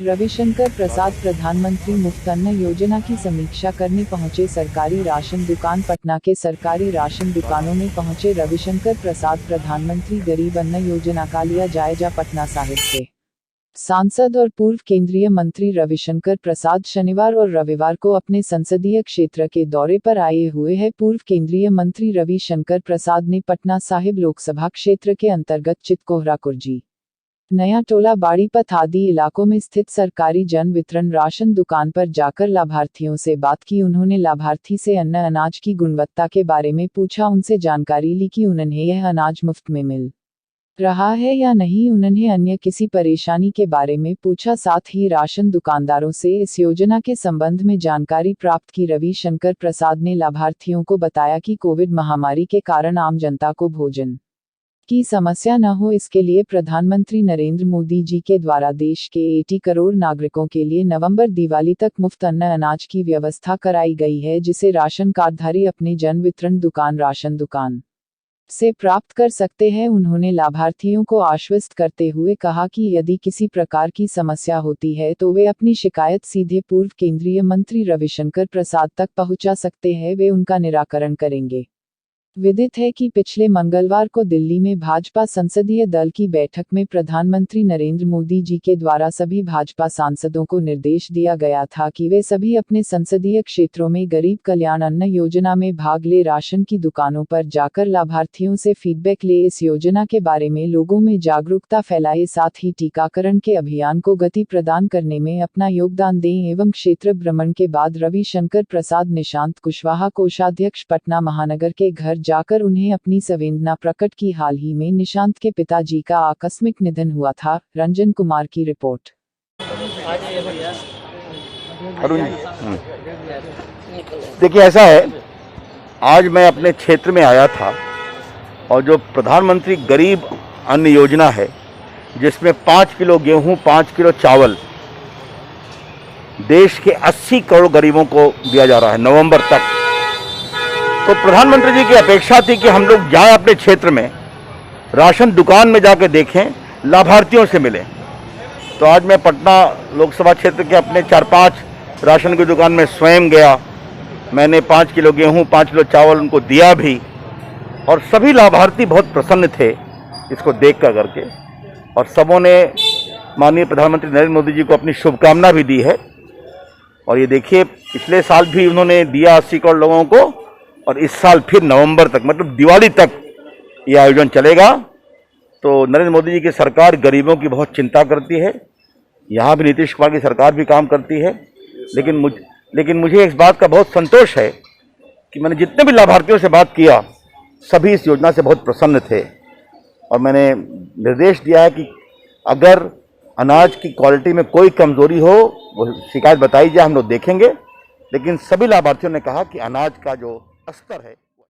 रविशंकर प्रसाद प्रधानमंत्री मुफ्त अन्न योजना की समीक्षा करने पहुंचे सरकारी राशन दुकान। पटना के सरकारी राशन दुकानों में पहुंचे रविशंकर प्रसाद। प्रधानमंत्री गरीब अन्न योजना का लिया जायजा। पटना साहिब से सांसद और पूर्व केंद्रीय मंत्री रविशंकर प्रसाद शनिवार और रविवार को अपने संसदीय क्षेत्र के दौरे पर आए हुए हैं। पूर्व केंद्रीय मंत्री रविशंकर प्रसाद ने पटना साहिब लोकसभा क्षेत्र के अंतर्गत चितकोहरा कुर्जी, नया टोला, बाड़ीपथ आदि इलाकों में स्थित सरकारी जन वितरण राशन दुकान पर जाकर लाभार्थियों से बात की। उन्होंने लाभार्थी से अन्न अनाज की गुणवत्ता के बारे में पूछा, उनसे जानकारी ली कि उन्हें यह अनाज मुफ्त में मिल रहा है या नहीं। उन्होंने अन्य किसी परेशानी के बारे में पूछा, साथ ही राशन दुकानदारों से इस योजना के संबंध में जानकारी प्राप्त की। रविशंकर प्रसाद ने लाभार्थियों को बताया कि कोविड महामारी के कारण आम जनता को भोजन की समस्या न हो, इसके लिए प्रधानमंत्री नरेंद्र मोदी जी के द्वारा देश के 80 करोड़ नागरिकों के लिए नवंबर दिवाली तक मुफ्त अन्न अनाज की व्यवस्था कराई गई है, जिसे राशन कार्डधारी अपने जन वितरण दुकान राशन दुकान से प्राप्त कर सकते हैं। उन्होंने लाभार्थियों को आश्वस्त करते हुए कहा कि यदि किसी प्रकार की समस्या होती है तो वे अपनी शिकायत सीधे पूर्व केंद्रीय मंत्री रविशंकर प्रसाद तक पहुंचा सकते हैं, वे उनका निराकरण करेंगे। विदित है कि पिछले मंगलवार को दिल्ली में भाजपा संसदीय दल की बैठक में प्रधानमंत्री नरेंद्र मोदी जी के द्वारा सभी भाजपा सांसदों को निर्देश दिया गया था कि वे सभी अपने संसदीय क्षेत्रों में गरीब कल्याण अन्न योजना में भाग ले राशन की दुकानों पर जाकर लाभार्थियों से फीडबैक ले, इस योजना के बारे में लोगों में जागरूकता फैलाए, साथ ही टीकाकरण के अभियान को गति प्रदान करने में अपना योगदान दें। एवं क्षेत्र भ्रमण के बाद रविशंकर प्रसाद निशांत कुशवाहा, कोषाध्यक्ष पटना महानगर के घर जाकर उन्हें अपनी संवेदना प्रकट की। हाल ही में निशांत के पिताजी का आकस्मिक निधन हुआ था। रंजन कुमार की रिपोर्ट। देखिए, ऐसा है, आज मैं अपने क्षेत्र में आया था और जो प्रधानमंत्री गरीब अन्न योजना है, जिसमें 5 किलो गेहूं, 5 किलो चावल देश के 80 करोड़ गरीबों को दिया जा रहा है नवंबर तक। तो प्रधानमंत्री जी की अपेक्षा थी कि हम लोग जाएं अपने क्षेत्र में, राशन दुकान में जाकर देखें, लाभार्थियों से मिलें। तो आज मैं पटना लोकसभा क्षेत्र के अपने 4-5 राशन की दुकान में स्वयं गया। मैंने 5 किलो गेहूं, 5 किलो चावल उनको दिया भी, और सभी लाभार्थी बहुत प्रसन्न थे इसको देख कर करके, और सबों ने माननीय प्रधानमंत्री नरेंद्र मोदी जी को अपनी शुभकामना भी दी है। और ये देखिए, पिछले साल भी उन्होंने दिया 80 करोड़ लोगों को, और इस साल फिर नवंबर तक, मतलब दिवाली तक ये आयोजन चलेगा। तो नरेंद्र मोदी जी की सरकार गरीबों की बहुत चिंता करती है। यहाँ भी नीतीश कुमार की सरकार भी काम करती है, लेकिन मुझे इस बात का बहुत संतोष है कि मैंने जितने भी लाभार्थियों से बात किया, सभी इस योजना से बहुत प्रसन्न थे। और मैंने निर्देश दिया है कि अगर अनाज की क्वालिटी में कोई कमजोरी हो, वो शिकायत बताई जाए, हम लोग देखेंगे। लेकिन सभी लाभार्थियों ने कहा कि अनाज का जो स्तर है